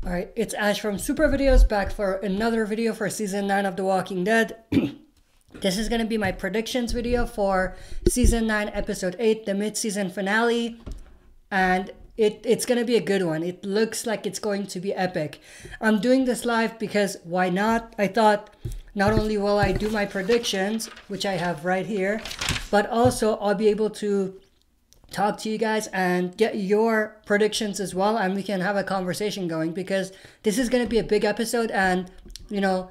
Alright, it's Ash from Super Videos back for another video for Season 9 of The Walking Dead. This is going to be my predictions video for Season 9, Episode 8, the mid-season finale. And it's going to be a good one. It looks like it's going to be epic. I'm doing this live because why not? I thought not only will I do my predictions, which I have right here, but also I'll be able to talk to you guys and get your predictions as well, and we can have a conversation going, because this is going to be a big episode, and you know,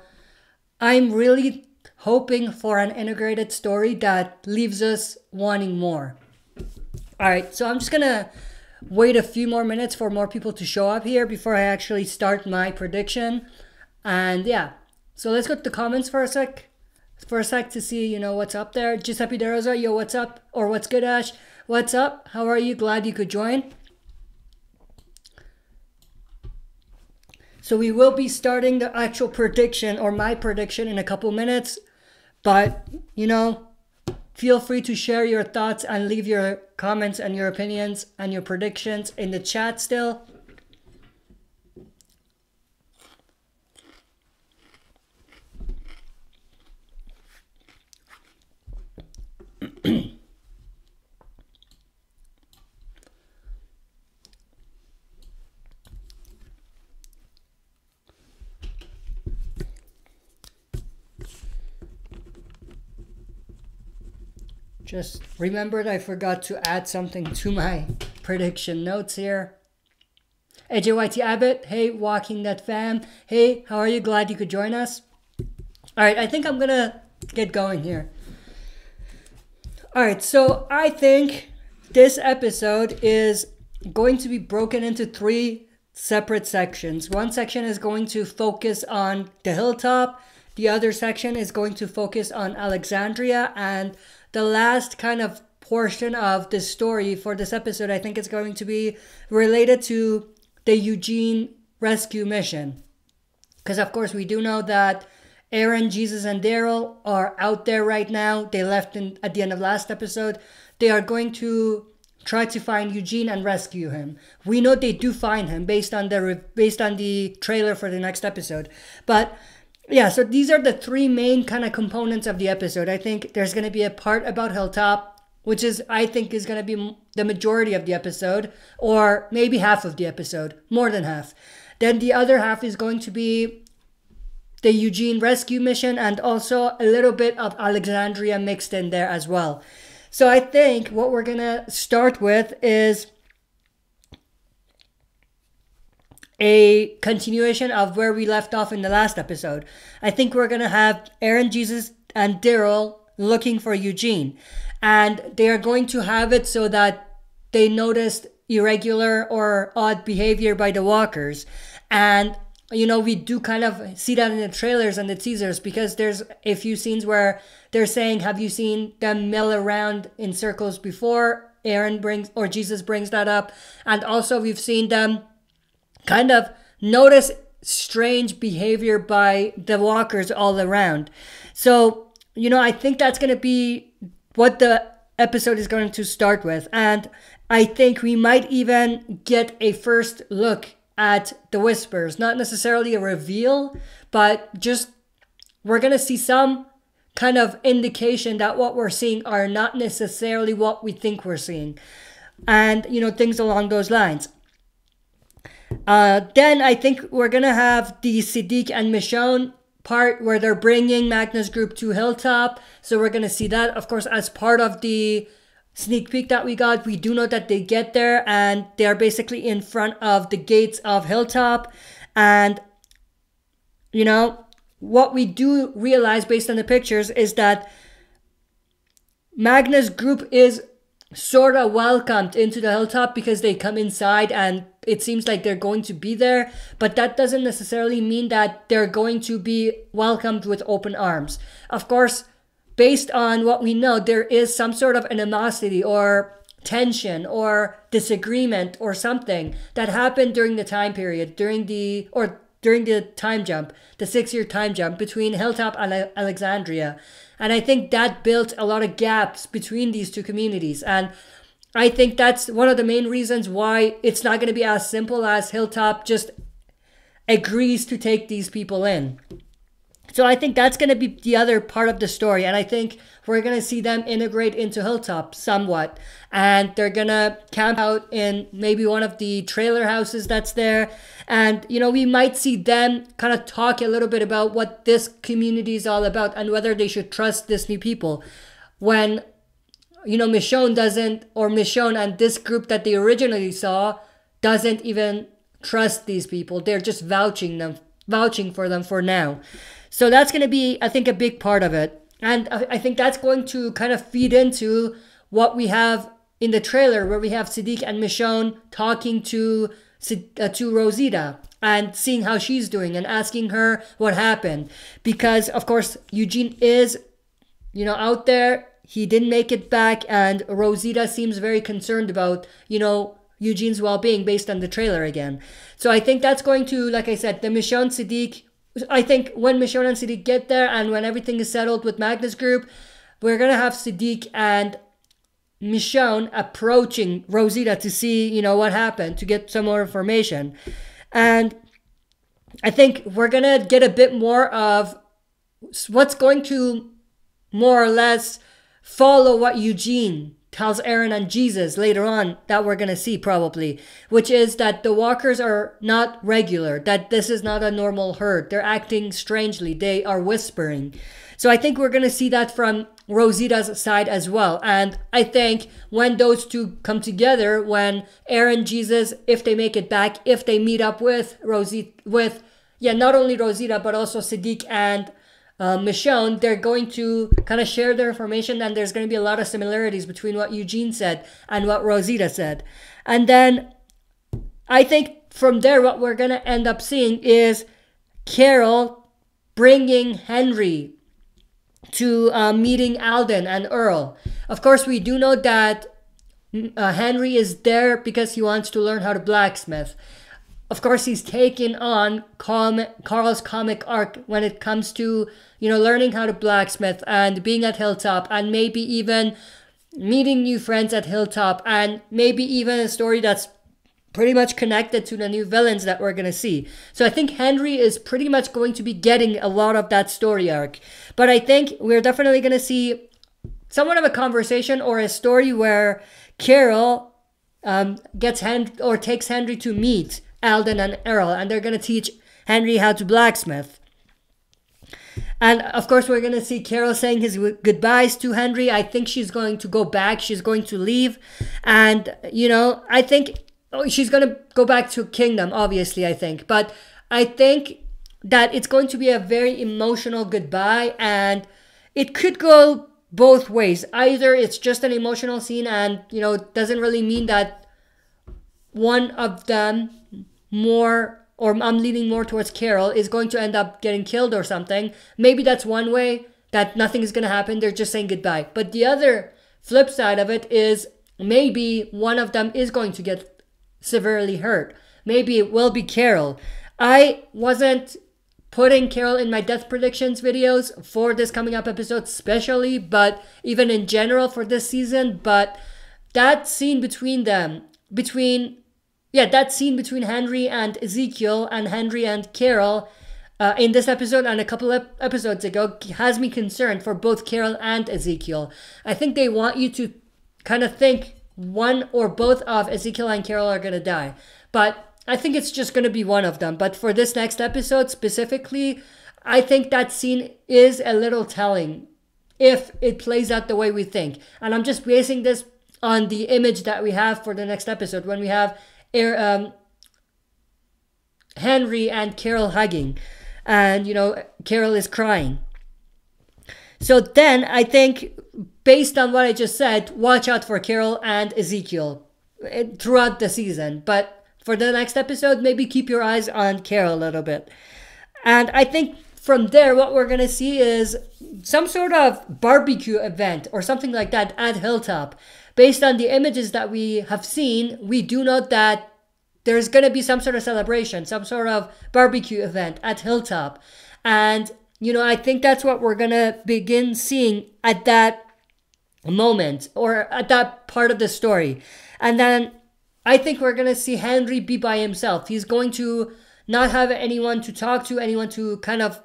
I'm really hoping for an integrated story that leaves us wanting more. All right, so I'm just gonna wait a few more minutes for more people to show up here before I actually start my prediction. And yeah, so let's go to the comments for a sec to see, you know, what's up there. Giuseppe De Rosa, yo, what's up? Or what's good, Ash? What's up? How are you? Glad you could join. So we will be starting the actual prediction, or my prediction, in a couple minutes. But, you know, feel free to share your thoughts and leave your comments and your opinions and your predictions in the chat still. Just remembered I forgot to add something to my prediction notes here. AJYT Abbott, hey, Walking Dead fam. Hey, how are you? Glad you could join us. All right, I think I'm gonna get going here. All right, so I think this episode is going to be broken into 3 separate sections. One section is going to focus on the hilltop. The other section is going to focus on Alexandria, and the last kind of portion of the story for this episode, I think, is going to be related to the Eugene rescue mission. Because, of course, we do know that Aaron, Jesus, and Daryl are out there right now. They left at the end of last episode. They are going to try to find Eugene and rescue him. We know they do find him based on the trailer for the next episode. But yeah, so these are the 3 main kind of components of the episode. I think there's going to be a part about Hilltop, which I think is going to be the majority of the episode, or maybe half of the episode, more than half. Then the other half is going to be the Eugene rescue mission, and also a little bit of Alexandria mixed in there as well. So I think what we're going to start with is a continuation of where we left off in the last episode. I think we're going to have Aaron, Jesus, and Daryl looking for Eugene. And they are going to have it so that they noticed irregular or odd behavior by the walkers. And, you know, we do kind of see that in the trailers and the teasers, because there's a few scenes where they're saying, have you seen them mill around in circles before? Jesus brings that up. And also we've seen them kind of notice strange behavior by the walkers all around. So, you know, I think that's going to be what the episode is going to start with. And I think we might even get a first look at the Whispers. Not necessarily a reveal, but just we're going to see some kind of indication that what we're seeing are not necessarily what we think we're seeing. And, you know, things along those lines. Then I think we're going to have the Siddiq and Michonne part where they're bringing Magna's group to Hilltop. So we're going to see that, of course, as part of the sneak peek that we got. We do know that they get there and they're basically in front of the gates of Hilltop. And, you know, what we do realize based on the pictures is that Magna's group is sort of welcomed into the Hilltop because they come inside and it seems like they're going to be there, but that doesn't necessarily mean that they're going to be welcomed with open arms. Of course, based on what we know, there is some sort of animosity or tension or disagreement or something that happened during the time period, during the time jump, the 6-year time jump between Hilltop and Alexandria. And I think that built a lot of gaps between these 2 communities. And I think that's one of the main reasons why it's not going to be as simple as Hilltop just agrees to take these people in. So I think that's going to be the other part of the story. And I think we're going to see them integrate into Hilltop somewhat. And they're going to camp out in maybe one of the trailer houses that's there. And, you know, we might see them kind of talk a little bit about what this community is all about and whether they should trust these new people. When, you know, Michonne and this group that they originally saw doesn't even trust these people. They're just vouching for them for now. So that's going to be, I think, a big part of it. And I think that's going to kind of feed into what we have in the trailer, where we have Siddiq and Michonne talking to Rosita and seeing how she's doing and asking her what happened. Because, of course, Eugene is, you know, out there. He didn't make it back. And Rosita seems very concerned about, you know, Eugene's well-being based on the trailer again. So I think that's going to, like I said, the Michonne Siddiq. I think when Michonne and Siddiq get there and when everything is settled with Magnus Group, we're going to have Siddiq and Michonne approaching Rosita to see, you know, what happened, to get some more information. And I think we're going to get a bit more of what's going to more or less follow what Eugene tells Aaron and Jesus later on that we're going to see probably, which is that the walkers are not regular, that this is not a normal herd. They're acting strangely. They are whispering. So I think we're going to see that from Rosita's side as well. And I think when those two come together, when Aaron, Jesus, if they make it back, if they meet up with not only Rosita, but also Siddiq and Michonne, they're going to kind of share their information, and there's going to be a lot of similarities between what Eugene said and what Rosita said. And then I think from there, what we're going to end up seeing is Carol bringing Henry to meeting Alden and Earl. Of course, we do know that Henry is there because he wants to learn how to blacksmith. Of course, he's taken on Carl's comic arc when it comes to, you know, learning how to blacksmith and being at Hilltop and maybe even meeting new friends at Hilltop and maybe even a story that's pretty much connected to the new villains that we're going to see. So I think Henry is pretty much going to be getting a lot of that story arc. But I think we're definitely going to see somewhat of a conversation or a story where Carol takes Henry to meet Alden and Earl, and they're going to teach Henry how to blacksmith. And of course, we're going to see Carol saying his goodbyes to Henry. I think she's going to go back. She's going to leave. And, you know, I think she's going to go back to Kingdom, obviously, I think. But I think that it's going to be a very emotional goodbye, and it could go both ways. Either it's just an emotional scene and, you know, doesn't really mean that one of them I'm leaning more towards Carol, is going to end up getting killed or something. Maybe that's one way, that nothing is going to happen. They're just saying goodbye. But the other flip side of it is maybe one of them is going to get severely hurt. Maybe it will be Carol. I wasn't putting Carol in my death predictions videos for this coming up episode especially, but even in general for this season. But that scene between Henry and Ezekiel and Henry and Carol in this episode and a couple of episodes ago has me concerned for both Carol and Ezekiel. I think they want you to kind of think one or both of Ezekiel and Carol are going to die. But I think it's just going to be one of them. But for this next episode specifically, I think that scene is a little telling if it plays out the way we think. And I'm just basing this on the image that we have for the next episode when we have Henry and Carol hugging, and, you know, Carol is crying. So then I think, based on what I just said, watch out for Carol and Ezekiel throughout the season. But for the next episode, maybe keep your eyes on Carol a little bit. And I think from there, what we're going to see is some sort of barbecue event or something like that at Hilltop. Based on the images that we have seen, we do know that there's going to be some sort of celebration, some sort of barbecue event at Hilltop. And, you know, I think that's what we're going to begin seeing at that moment or at that part of the story. And then I think we're going to see Henry be by himself. He's going to not have anyone to talk to, anyone to kind of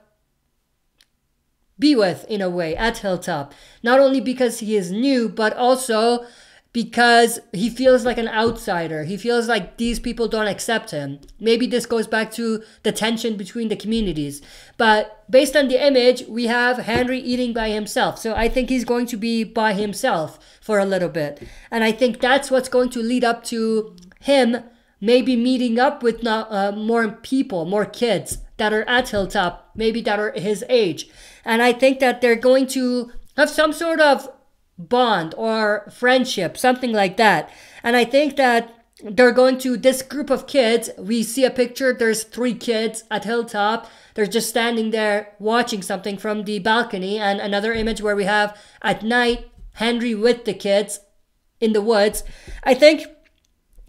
be with in a way at Hilltop. Not only because he is new, but also because he feels like an outsider. He feels like these people don't accept him. Maybe this goes back to the tension between the communities. But based on the image, we have Henry eating by himself. So I think he's going to be by himself for a little bit. And I think that's what's going to lead up to him maybe meeting up with more people, more kids that are at Hilltop, maybe that are his age. And I think that they're going to have some sort of bond or friendship, something like that. And I think that they're going to, this group of kids, we see a picture, there's 3 kids at Hilltop. They're just standing there watching something from the balcony. And another image where we have at night, Henry with the kids in the woods. I think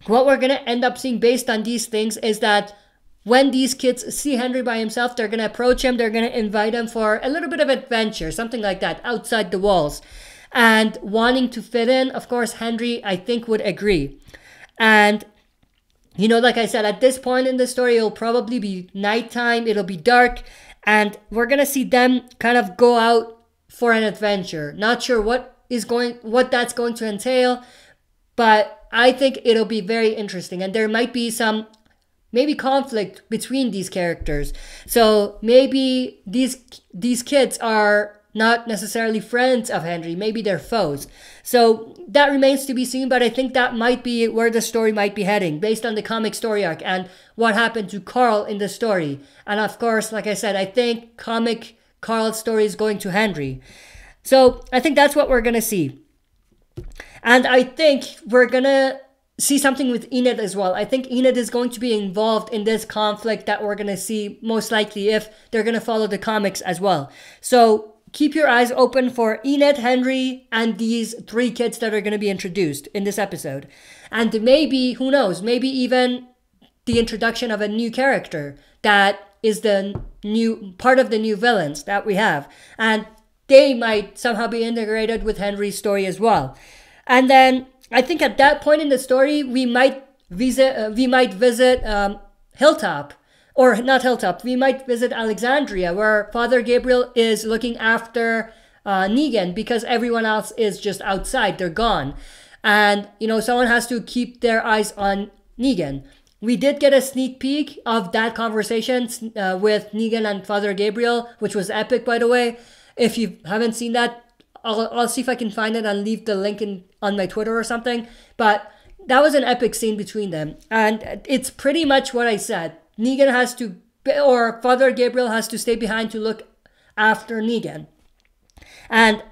what we're going to end up seeing based on these things is that when these kids see Henry by himself, they're going to approach him, they're going to invite him for a little bit of adventure, something like that, outside the walls. And wanting to fit in, of course, Henry, I think, would agree. And, you know, like I said, at this point in the story, it'll probably be nighttime, it'll be dark, and we're going to see them kind of go out for an adventure. Not sure what that's going to entail, but I think it'll be very interesting. And there might be some maybe conflict between these characters. So maybe these kids are not necessarily friends of Henry. Maybe they're foes. So that remains to be seen, but I think that might be where the story might be heading based on the comic story arc and what happened to Carl in the story. And of course, like I said, I think comic Carl's story is going to Henry. So I think that's what we're going to see. And I think we're going to see something with Enid as well. I think Enid is going to be involved in this conflict that we're going to see most likely if they're going to follow the comics as well. So keep your eyes open for Enid, Henry, and these 3 kids that are going to be introduced in this episode. And maybe, who knows, maybe even the introduction of a new character that is the new part of the new villains that we have. And they might somehow be integrated with Henry's story as well. And then I think at that point in the story, we might visit Hilltop. Or not Hilltop, we might visit Alexandria, where Father Gabriel is looking after Negan because everyone else is just outside, they're gone. And, you know, someone has to keep their eyes on Negan. We did get a sneak peek of that conversation with Negan and Father Gabriel, which was epic, by the way. If you haven't seen that, I'll see if I can find it and leave the link on my Twitter or something. But that was an epic scene between them. And it's pretty much what I said. Negan has to, or Father Gabriel has to stay behind to look after Negan. And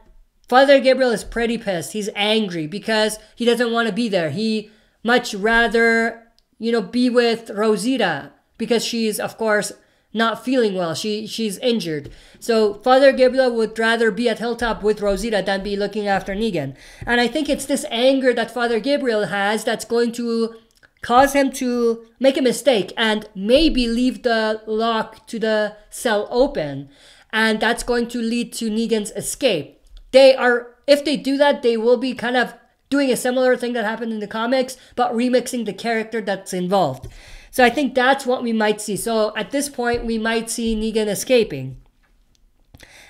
Father Gabriel is pretty pissed. He's angry because he doesn't want to be there. He much rather, you know, be with Rosita because she's, of course, not feeling well. She's injured. So Father Gabriel would rather be at Hilltop with Rosita than be looking after Negan. And I think it's this anger that Father Gabriel has that's going to cause him to make a mistake and maybe leave the lock to the cell open. And that's going to lead to Negan's escape. If they do that, they will be kind of doing a similar thing that happened in the comics, but remixing the character that's involved. So I think that's what we might see. So at this point, we might see Negan escaping.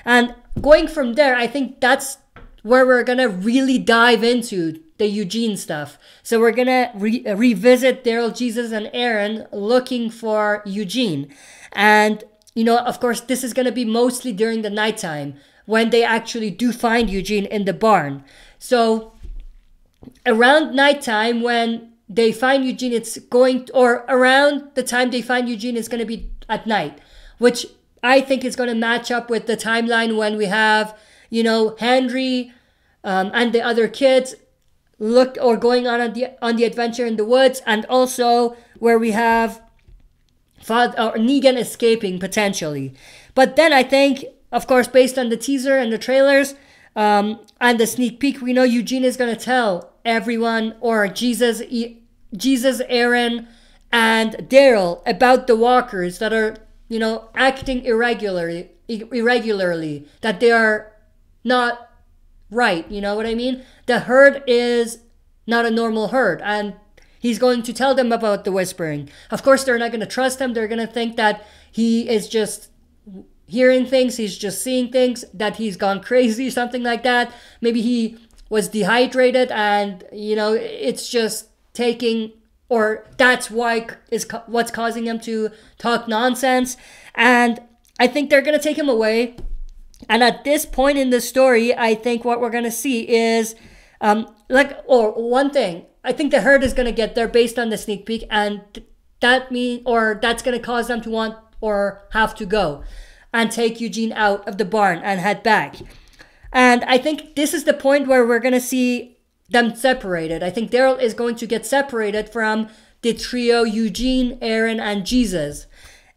And going from there, I think that's where we're going to really dive into the Eugene stuff. So we're going to revisit Daryl, Jesus, and Aaron looking for Eugene. And, you know, of course, this is going to be mostly during the nighttime when they actually do find Eugene in the barn. So around nighttime when they find Eugene, or around the time they find Eugene is going to be at night, which I think is going to match up with the timeline when we have, you know, Henry and the other kids going on the adventure in the woods, and also where we have Negan escaping potentially. But then I think, of course, based on the teaser and the trailers and the sneak peek, we know Eugene is going to tell everyone, or Jesus, Aaron, and Daryl about the walkers that are, you know, acting irregularly, that they are not right. You know what I mean? The herd is not a normal herd, and He's going to tell them about the whispering. Of course, they're not going to trust him. They're going to think that he is just hearing things, he's just seeing things, that he's gone crazy, something like that. Maybe he was dehydrated and, you know, it's just taking, or that's what's causing him to talk nonsense. And I think they're going to take him away. And at this point in the story, I think what we're going to see is, one thing, I think the herd is going to get there based on the sneak peek, and that's going to cause them to want or have to go and take Eugene out of the barn and head back. And I think this is the point where we're going to see them separated. I think Daryl is going to get separated from the trio Eugene, Aaron, and Jesus.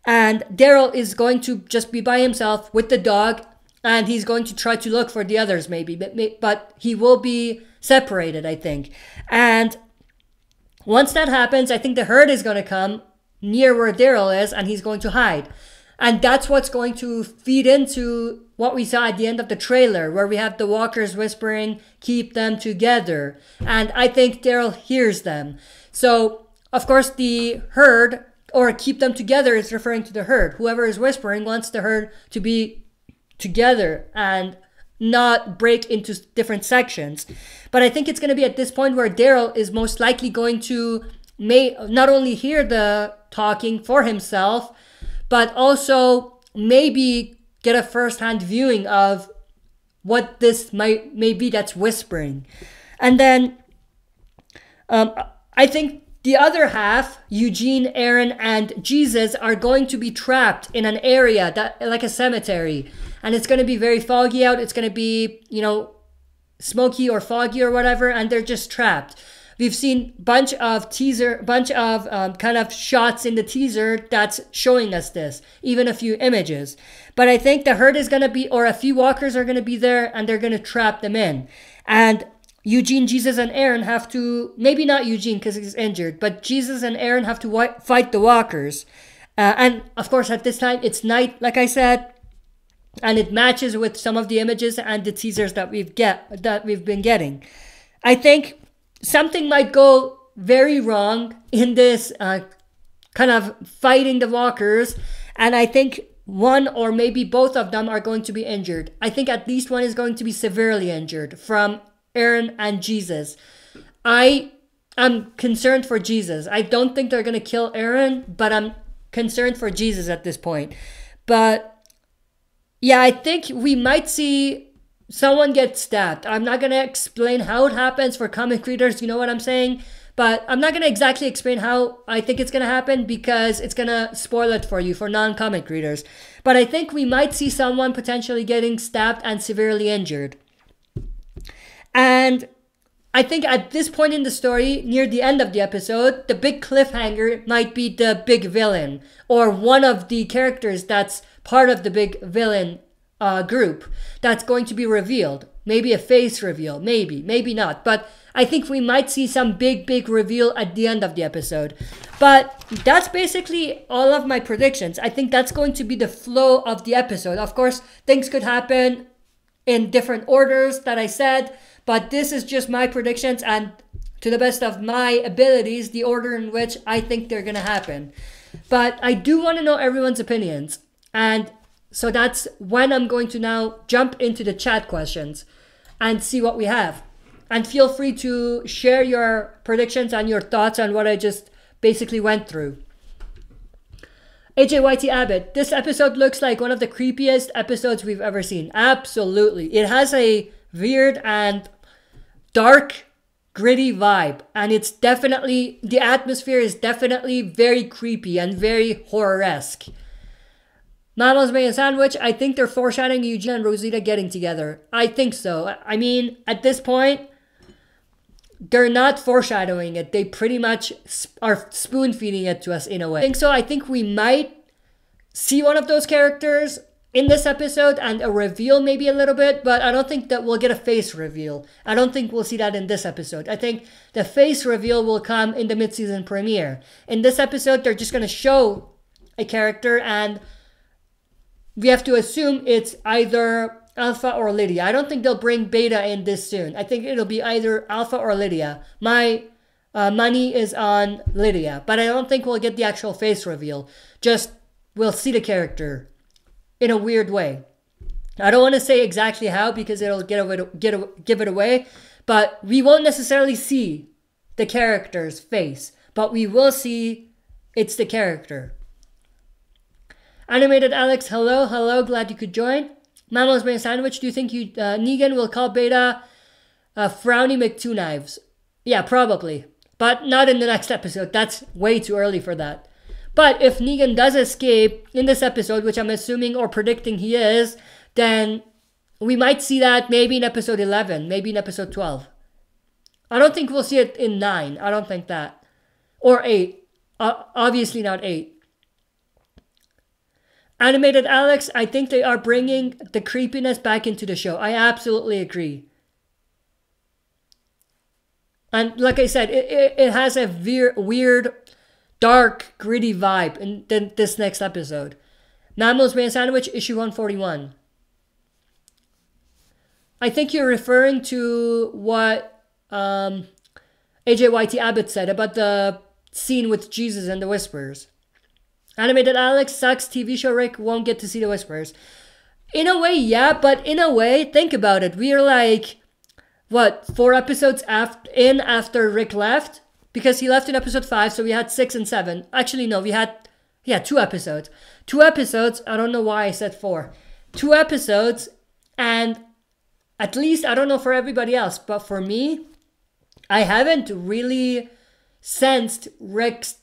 And Daryl is going to just be by himself with the dog, and he's going to try to look for the others maybe, but he will be separated, I think. And once that happens, I think the herd is going to come near where Daryl is, and he's going to hide. And that's what's going to feed into what we saw at the end of the trailer, where we have the walkers whispering, keep them together. And I think Daryl hears them. So, of course, the herd, or keep them together, is referring to the herd. Whoever is whispering wants the herd to be together and not break into different sections. But I think it's going to be at this point where Daryl is most likely going to not only hear the talking for himself, but also maybe get a first-hand viewing of what this may be that's whispering. And then I think the other half, Eugene, Aaron, and Jesus, are going to be trapped in an area that, like a cemetery. And it's going to be very foggy out. It's going to be, you know, smoky or foggy or whatever, and they're just trapped. We've seen bunch of kind of shots in the teaser that's showing us this, even a few images. But I think the herd is going to be, or a few walkers are going to be there, and they're going to trap them in. And Eugene, Jesus, and Aaron have to, maybe not Eugene because he's injured, but Jesus and Aaron have to fight the walkers. And of course, at this time, it's night, like I said, and it matches with some of the images and the teasers that we've been getting. I think something might go very wrong in this kind of fighting the walkers, and I think one or maybe both of them are going to be injured. I think at least one is going to be severely injured from Aaron and Jesus. I am concerned for Jesus. I don't think they're going to kill Aaron, but I'm concerned for Jesus at this point. But yeah, I think we might see someone get stabbed. I'm not going to explain how it happens for comic readers, you know what I'm saying? But I'm not going to exactly explain how I think it's going to happen because it's going to spoil it for you for non-comic readers. But I think we might see someone potentially getting stabbed and severely injured. And I think at this point in the story, near the end of the episode, the big cliffhanger might be the big villain, or one of the characters that's part of the big villain group that's going to be revealed. Maybe a face reveal, maybe not. But I think we might see some big reveal at the end of the episode. But that's basically all of my predictions. I think that's going to be the flow of the episode. Of course, things could happen in different orders that I said, but this is just my predictions and, to the best of my abilities, the order in which I think they're going to happen. But I do want to know everyone's opinions. And so that's when I'm going to now jump into the chat questions and see what we have. And feel free to share your predictions and your thoughts on what I just basically went through. AJYT Abbott, this episode looks like one of the creepiest episodes we've ever seen. Absolutely. It has a weird and dark, gritty vibe. And it's definitely, the atmosphere is definitely very creepy and very horror-esque. Mama's Making a Sandwich, I think they're foreshadowing Eugene and Rosita getting together. I think so. I mean, at this point, they're not foreshadowing it. They pretty much are spoon-feeding it to us in a way. I think so. I think we might see one of those characters in this episode and a reveal maybe a little bit, but I don't think that we'll get a face reveal. I don't think we'll see that in this episode. I think the face reveal will come in the mid-season premiere. In this episode, they're just going to show a character and we have to assume it's either Alpha or Lydia. I don't think they'll bring Beta in this soon. I think it'll be either Alpha or Lydia. My money is on Lydia. But I don't think we'll get the actual face reveal. Just we'll see the character in a weird way. I don't want to say exactly how because it'll give it away. But we won't necessarily see the character's face. But we will see it's the character. Animated Alex, hello, hello, glad you could join. Mammals Brain Sandwich, do you think Negan will call Beta Frowny McTwoKnives? Yeah, probably. But not in the next episode. That's way too early for that. But if Negan does escape in this episode, which I'm assuming or predicting he is, then we might see that maybe in episode 11, maybe in episode 12. I don't think we'll see it in 9. I don't think that. Or 8. Obviously not 8. Animated Alex, I think they are bringing the creepiness back into the show. I absolutely agree. And like I said, it has a weird, dark, gritty vibe in this next episode. Mammals Brain Sandwich, issue 141. I think you're referring to what AJYT Abbott said about the scene with Jesus and the Whispers. Animated Alex, sucks TV show Rick won't get to see the Whispers. In a way, yeah, but in a way, think about it. We are like, what, 4 episodes after Rick left? Because he left in episode 5, so we had 6 and 7. Actually, no, we had 2 episodes. 2 episodes, I don't know why I said 4. 2 episodes, and at least, I don't know for everybody else, but for me, I haven't really sensed Rick's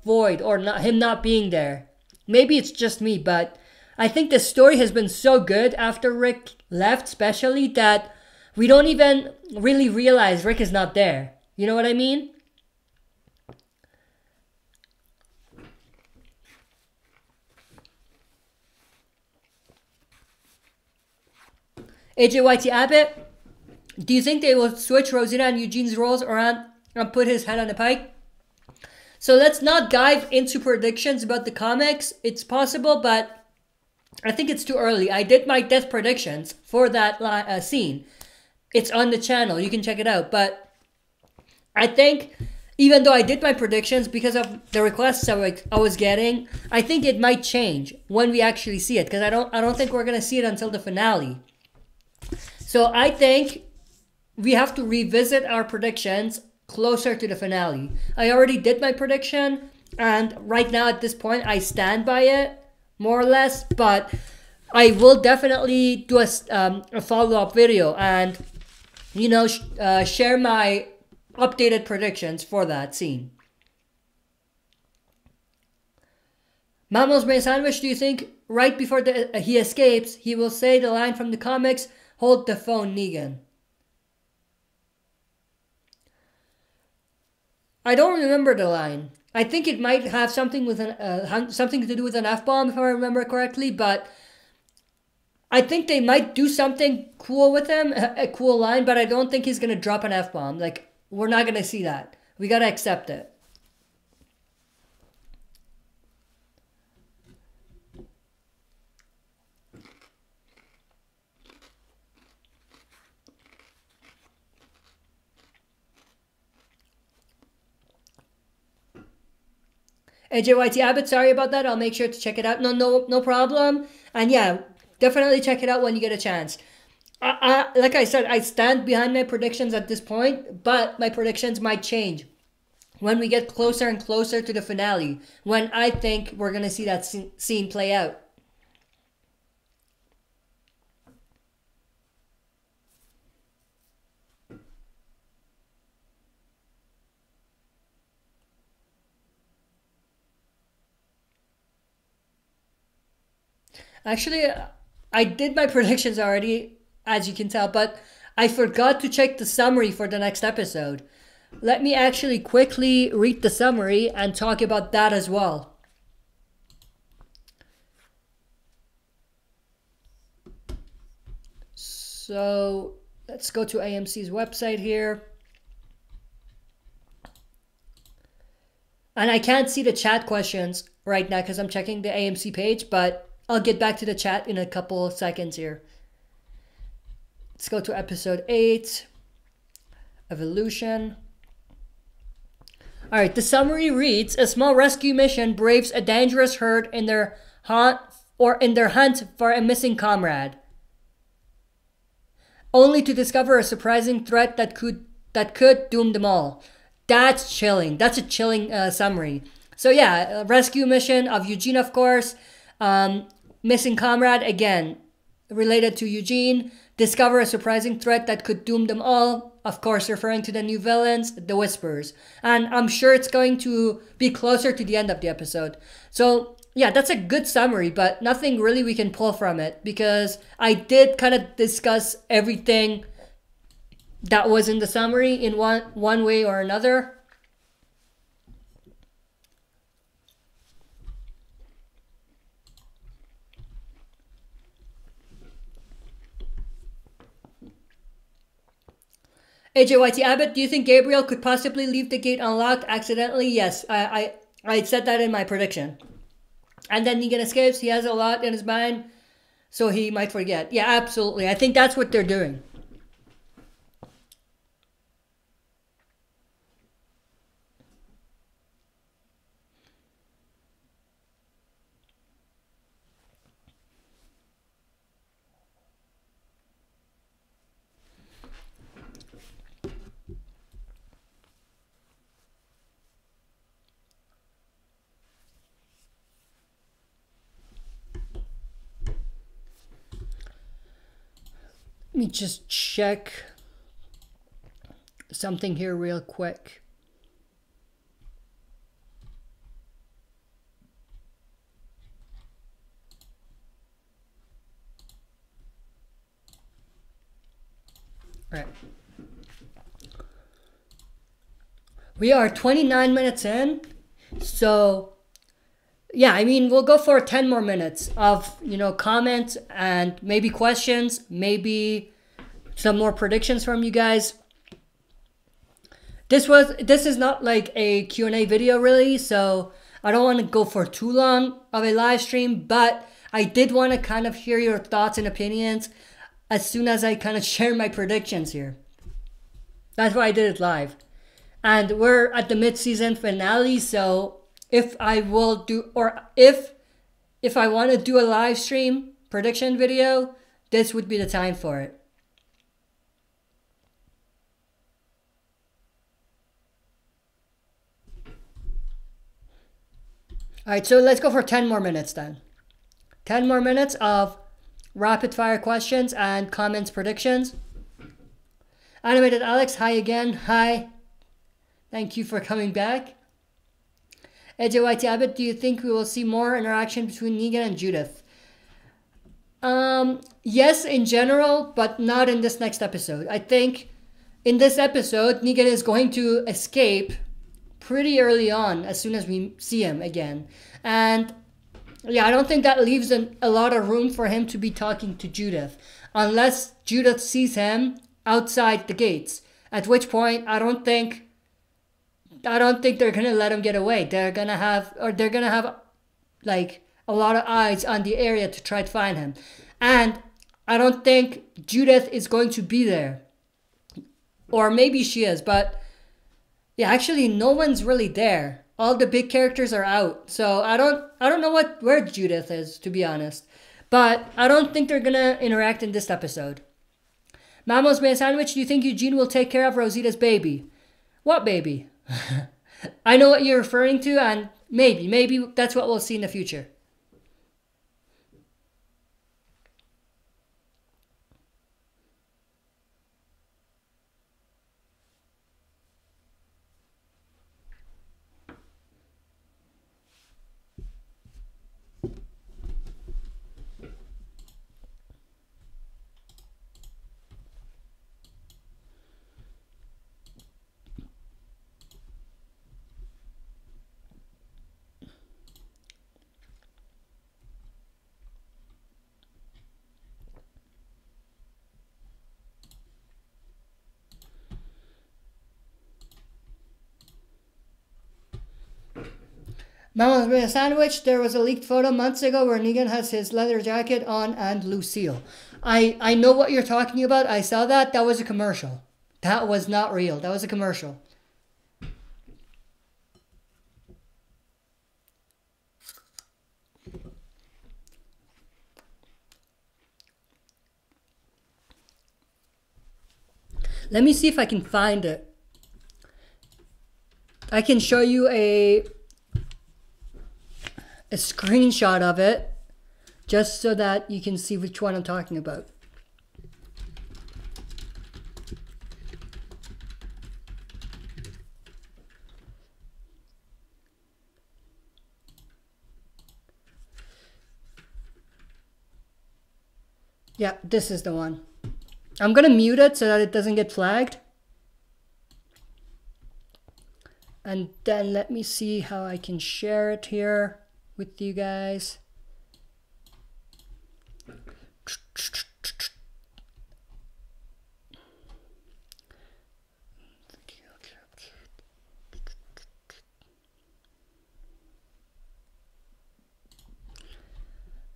void or him not being there. Maybe it's just me, but I think the story has been so good after Rick left, especially, that we don't even really realize Rick is not there. You know what I mean? AJYT Abbott, do you think they will switch Rosita and Eugene's roles around and put his head on the pike? So let's not dive into predictions about the comics. It's possible, but I think it's too early. I did my death predictions for that scene. It's on the channel. You can check it out. But I think, even though I did my predictions, because of the requests I was getting, I think it might change when we actually see it. Because I don't think we're going to see it until the finale. So I think we have to revisit our predictions closer to the finale. I already did my prediction, and right now at this point I stand by it, more or less, but I will definitely do a follow-up video and, share my updated predictions for that scene. Mammals Brain Sandwich, do you think right before he escapes, he will say the line from the comics, "Hold the phone, Negan"? I don't remember the line. I think it might have something with something to do with an F-bomb, if I remember correctly, but I think they might do something cool with him, a cool line, but I don't think he's going to drop an F-bomb. Like, we're not going to see that. We got to accept it. AJYT Abbott, sorry about that. I'll make sure to check it out. No problem. And yeah, definitely check it out when you get a chance. Like I said, I stand behind my predictions at this point, but my predictions might change when we get closer and closer to the finale, when I think we're going to see that scene play out. Actually, I did my predictions already, as you can tell, but I forgot to check the summary for the next episode. Let me actually quickly read the summary and talk about that as well. So let's go to AMC's website here. And I can't see the chat questions right now because I'm checking the AMC page, but I'll get back to the chat in a couple of seconds here. Let's go to episode 8. Evolution. Alright, the summary reads, a small rescue mission braves a dangerous herd in their hunt for a missing comrade, only to discover a surprising threat that could doom them all. That's chilling. That's a chilling summary. So yeah, rescue mission of Eugene, of course. Missing comrade, again, related to Eugene. Discover a surprising threat that could doom them all. Of course, referring to the new villains, the Whisperers. And I'm sure it's going to be closer to the end of the episode. So yeah, that's a good summary, but nothing really we can pull from it, because I did kind of discuss everything that was in the summary in one way or another. AJYT Abbott, do you think Gabriel could possibly leave the gate unlocked accidentally? Yes, I said that in my prediction. And then Negan escapes. He has a lot in his mind, so he might forget. Yeah, absolutely. I think that's what they're doing. Let me just check something here real quick. All right. We are 29 minutes in, so yeah, I mean, we'll go for 10 more minutes of, comments and maybe questions, maybe some more predictions from you guys. This is not like a Q&A video really, so I don't want to go for too long of a live stream, but I did want to kind of hear your thoughts and opinions as soon as I kind of share my predictions here. That's why I did it live. And we're at the mid-season finale, so if I will do, or if I want to do a live stream prediction video, this would be the time for it. All right, so let's go for 10 more minutes then. 10 more minutes of rapid fire questions and comments predictions. Animated Alex, hi again. Hi. Thank you for coming back. AJYT Abbott, do you think we will see more interaction between Negan and Judith? Yes, in general, but not in this next episode. I think in this episode, Negan is going to escape pretty early on as soon as we see him again. And yeah, I don't think that leaves a lot of room for him to be talking to Judith, unless Judith sees him outside the gates, at which point I don't think they're gonna let him get away. They're gonna have like a lot of eyes on the area to try to find him. And I don't think Judith is going to be there. Or maybe she is, but yeah, actually no one's really there. All the big characters are out. So I don't know where Judith is, to be honest. But I don't think they're gonna interact in this episode. Mamos Made a Sandwich, do you think Eugene will take care of Rosita's baby? What baby? I know what you're referring to, and maybe that's what we'll see in the future. Mama's Made a Sandwich, there was a leaked photo months ago where Negan has his leather jacket on and Lucille. I know what you're talking about. I saw that. That was a commercial. That was not real. That was a commercial. Let me see if I can find it. I can show you a screenshot of it just so that you can see which one I'm talking about. Yeah, this is the one. I'm gonna mute it so that it doesn't get flagged. And then let me see how I can share it here with you guys.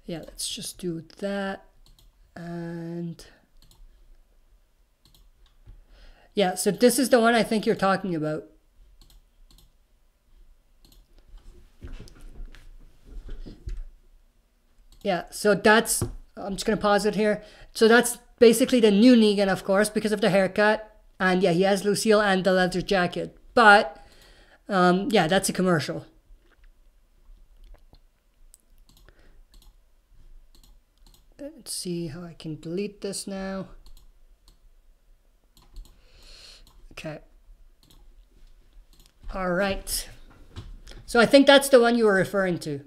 Yeah, let's just do that. And yeah, so this is the one I think you're talking about. Yeah, so that's, I'm just going to pause it here. So that's basically the new Negan, of course, because of the haircut. And yeah, he has Lucille and the leather jacket. But yeah, that's a commercial. Let's see how I can delete this now. Okay. All right. So I think that's the one you were referring to.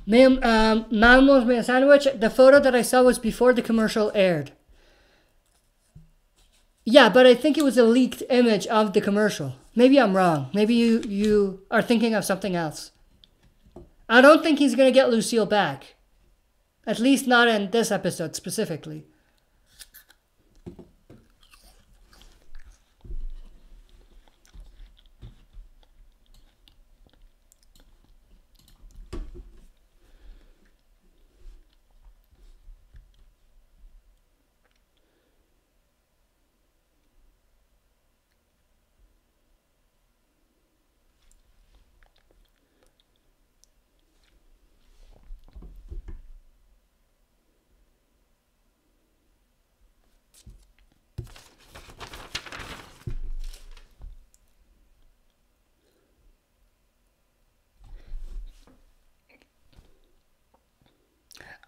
Mammals made a sandwich. The photo that I saw was before the commercial aired. Yeah, but I think it was a leaked image of the commercial. Maybe I'm wrong. Maybe you are thinking of something else. I don't think he's going to get Lucille back. At least not in this episode specifically.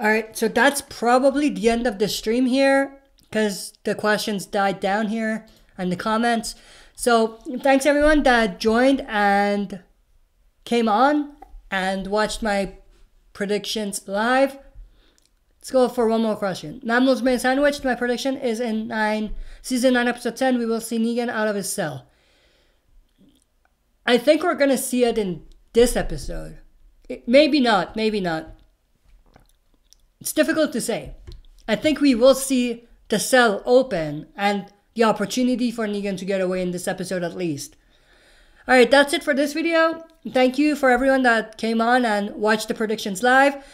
All right, so that's probably the end of the stream here because the questions died down here and the comments. So thanks everyone that joined and came on and watched my predictions live. Let's go for one more question. Mammals made a sandwich. My prediction is in season 9, episode 10, we will see Negan out of his cell. I think we're going to see it in this episode. Maybe not, maybe not. It's difficult to say. I think we will see the cell open and the opportunity for Negan to get away in this episode at least. Alright, that's it for this video. Thank you for everyone that came on and watched the predictions live.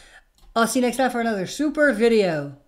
I'll see you next time for another super video.